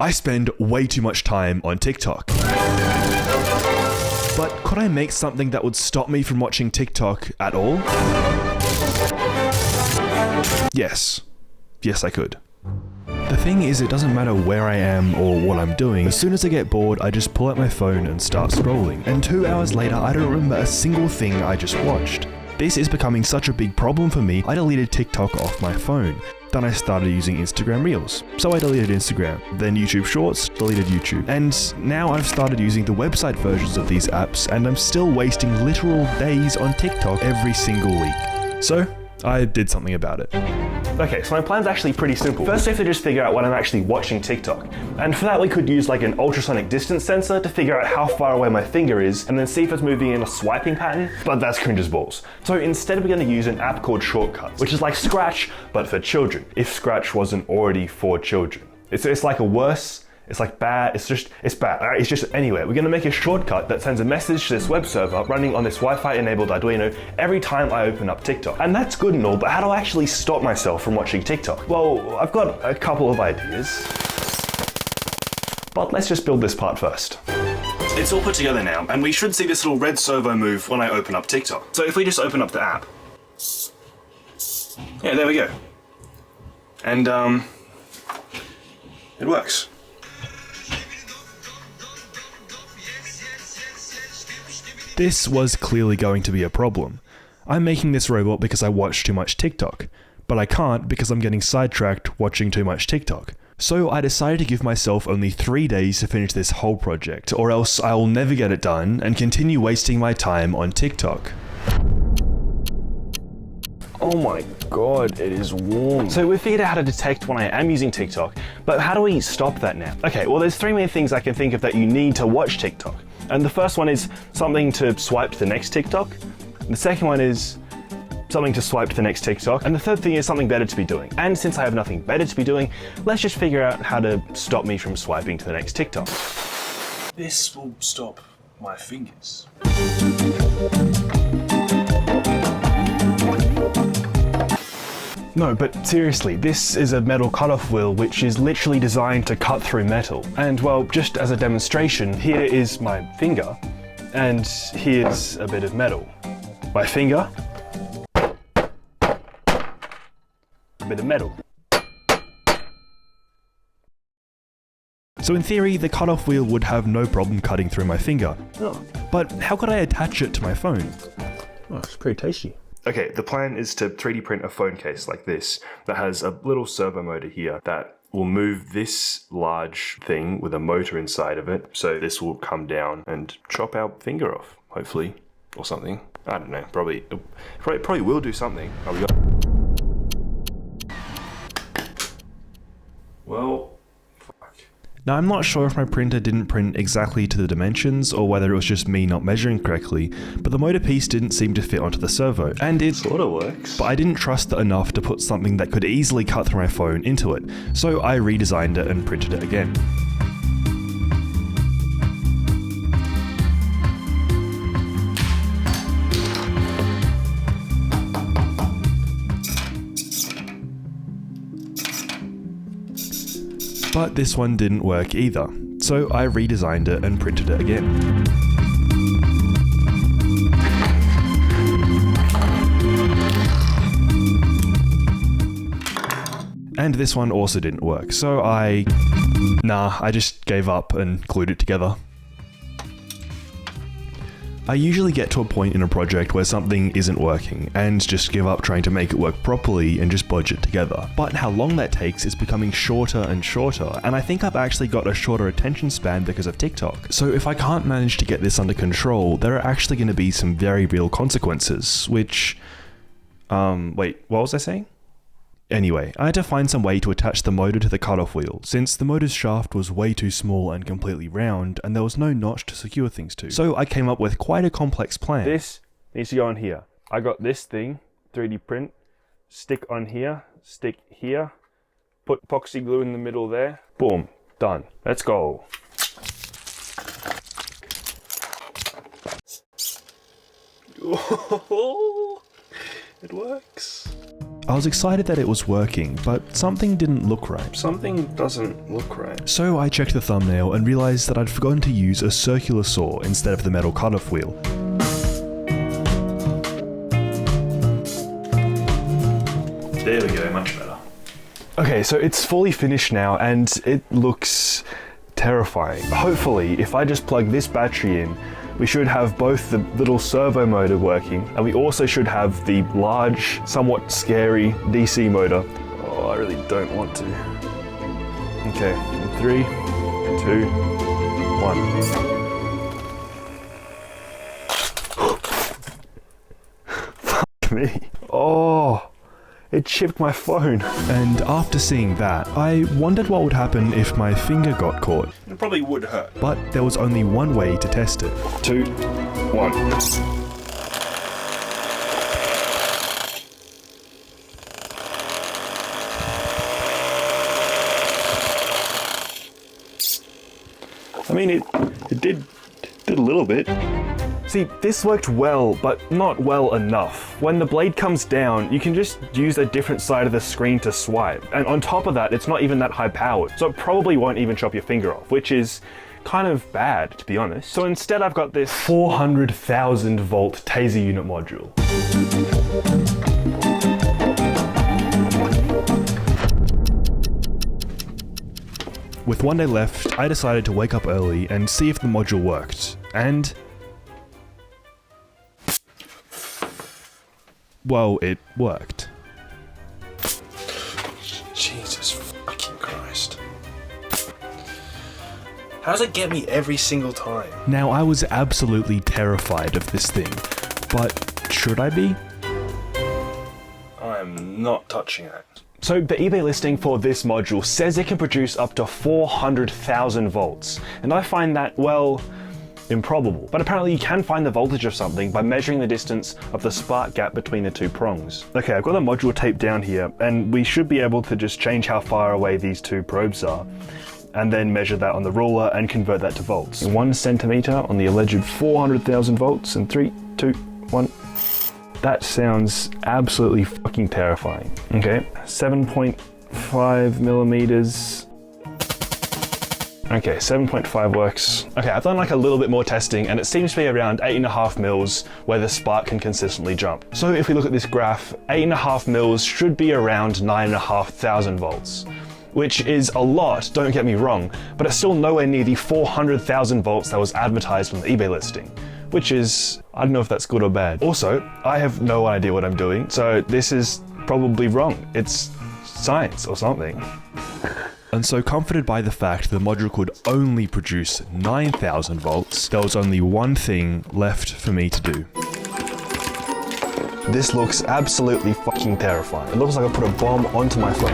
I spend way too much time on TikTok. But could I make something that would stop me from watching TikTok at all? Yes. Yes, I could. The thing is, it doesn't matter where I am or what I'm doing. As soon as I get bored, I just pull out my phone and start scrolling. And 2 hours later, I don't remember a single thing I just watched. This is becoming such a big problem for me, I deleted TikTok off my phone. Then I started using Instagram Reels. So I deleted Instagram. Then YouTube Shorts, deleted YouTube. And now I've started using the website versions of these apps, and I'm still wasting literal days on TikTok every single week. So I did something about it. Okay, so my plan's actually pretty simple. First, we have to just figure out when I'm actually watching TikTok. And for that, we could use like an ultrasonic distance sensor to figure out how far away my finger is, and then see if it's moving in a swiping pattern, but that's cringe as balls. So instead, we're gonna use an app called Shortcuts, which is like Scratch, but for children, if Scratch wasn't already for children. It's like a worse, it's like bad, it's bad. It's just, anyway, we're gonna make a shortcut that sends a message to this web server running on this Wi-Fi enabled Arduino every time I open up TikTok. And that's good and all, but how do I actually stop myself from watching TikTok? Well, I've got a couple of ideas, but let's just build this part first. It's all put together now, and we should see this little red servo move when I open up TikTok. So if we just open up the app, yeah, there we go. And it works. This was clearly going to be a problem. I'm making this robot because I watch too much TikTok, but I can't because I'm getting sidetracked watching too much TikTok. So I decided to give myself only 3 days to finish this whole project, or else I will never get it done and continue wasting my time on TikTok. Oh my god, it is warm. So we figured out how to detect when I am using TikTok, but how do we stop that now? Okay, well there's 3 main things I can think of that you need to watch TikTok. And the first one is something to swipe to the next TikTok. The second one is something to swipe to the next TikTok. And the third thing is something better to be doing. And since I have nothing better to be doing, let's just figure out how to stop me from swiping to the next TikTok. This will stop my fingers. No, but seriously, this is a metal cutoff wheel which is literally designed to cut through metal. And well, just as a demonstration, here is my finger, and here's a bit of metal. My finger, a bit of metal. So in theory, the cutoff wheel would have no problem cutting through my finger. Oh, But how could I attach it to my phone? it's pretty tasty. Okay, the plan is to 3D print a phone case like this that has a little servo motor here that will move this large thing with a motor inside of it. So this will come down and chop our finger off, hopefully, or something. I don't know, probably will do something. Oh, we got... Well, Now I'm not sure if my printer didn't print exactly to the dimensions or whether it was just me not measuring correctly, but the motor piece didn't seem to fit onto the servo, and it sort of works. but I didn't trust it enough to put something that could easily cut through my phone into it, so I redesigned it and printed it again. But this one didn't work either, so I redesigned it and printed it again. And this one also didn't work, so I just gave up and glued it together. I usually get to a point in a project where something isn't working and just give up trying to make it work properly and just bodge it together. But how long that takes is becoming shorter and shorter, and I think I've actually got a shorter attention span because of TikTok. So if I can't manage to get this under control, there are actually going to be some very real consequences, which... wait, what was I saying? Anyway, I had to find some way to attach the motor to the cutoff wheel, since the motor's shaft was way too small and completely round, and there was no notch to secure things to. So I came up with quite a complex plan. This needs to go on here. I got this thing, 3D print, stick on here, stick here, put epoxy glue in the middle there, boom, done. Let's go. It works. I was excited that it was working, but something didn't look right. Something doesn't look right. So I checked the thumbnail and realized that I'd forgotten to use a circular saw instead of the metal cutoff wheel. There we go, much better. Okay, so it's fully finished now and it looks terrifying. Hopefully, if I just plug this battery in, we should have both the little servo motor working, and we also should have the large, somewhat scary DC motor. Oh, I really don't want to. Okay, in 3, 2, 1. Fuck me. Oh. It chipped my phone. And after seeing that, I wondered what would happen if my finger got caught. It probably would hurt. But there was only one way to test it. 2, 1. I mean, it did a little bit. See, this worked well, but not well enough. When the blade comes down, you can just use a different side of the screen to swipe. And on top of that, it's not even that high powered, so it probably won't even chop your finger off, which is kind of bad, to be honest. So instead I've got this 400,000 volt Taser unit module. With one day left, I decided to wake up early and see if the module worked. And well, it worked. Jesus fucking Christ. How does it get me every single time? Now, I was absolutely terrified of this thing, but should I be? I'm not touching it. So the eBay listing for this module says it can produce up to 400,000 volts, and I find that, well, improbable. But apparently you can find the voltage of something by measuring the distance of the spark gap between the two prongs. Okay, I've got the module taped down here, and we should be able to just change how far away these two probes are, and then measure that on the ruler and convert that to volts. 1 centimeter on the alleged 400,000 volts, and 3, 2, 1. That sounds absolutely fucking terrifying. Okay, 7.5 millimeters. Okay, 7.5 works. Okay, I've done like a little bit more testing and it seems to be around 8.5 mils where the spark can consistently jump. So if we look at this graph, 8.5 mils should be around 9,500 volts, which is a lot, don't get me wrong, but it's still nowhere near the 400,000 volts that was advertised on the eBay listing, which is, I don't know if that's good or bad. Also, I have no idea what I'm doing, so this is probably wrong. It's science or something. And so, comforted by the fact the module could only produce 9,000 volts, there was only one thing left for me to do. This looks absolutely fucking terrifying. It looks like I put a bomb onto my phone.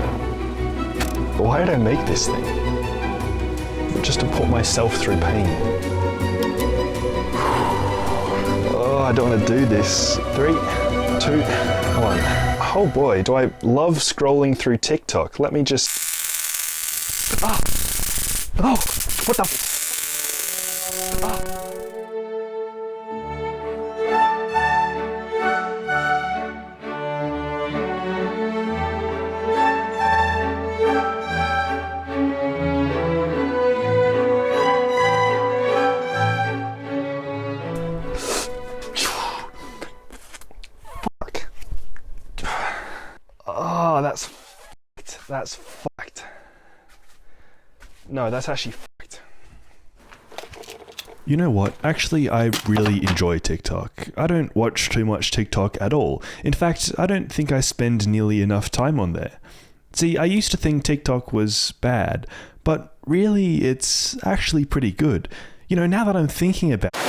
Why did I make this thing? Just to put myself through pain. Oh, I don't want to do this. 3, 2, 1. Oh boy, do I love scrolling through TikTok. Let me just... Ah! Oh! What the... Ah! Fuck. Oh, that's fucked. That's fucked. No, that's actually fucked. You know what? Actually, I really enjoy TikTok. I don't watch too much TikTok at all. In fact, I don't think I spend nearly enough time on there. See, I used to think TikTok was bad, but really, it's actually pretty good. You know, now that I'm thinking about it,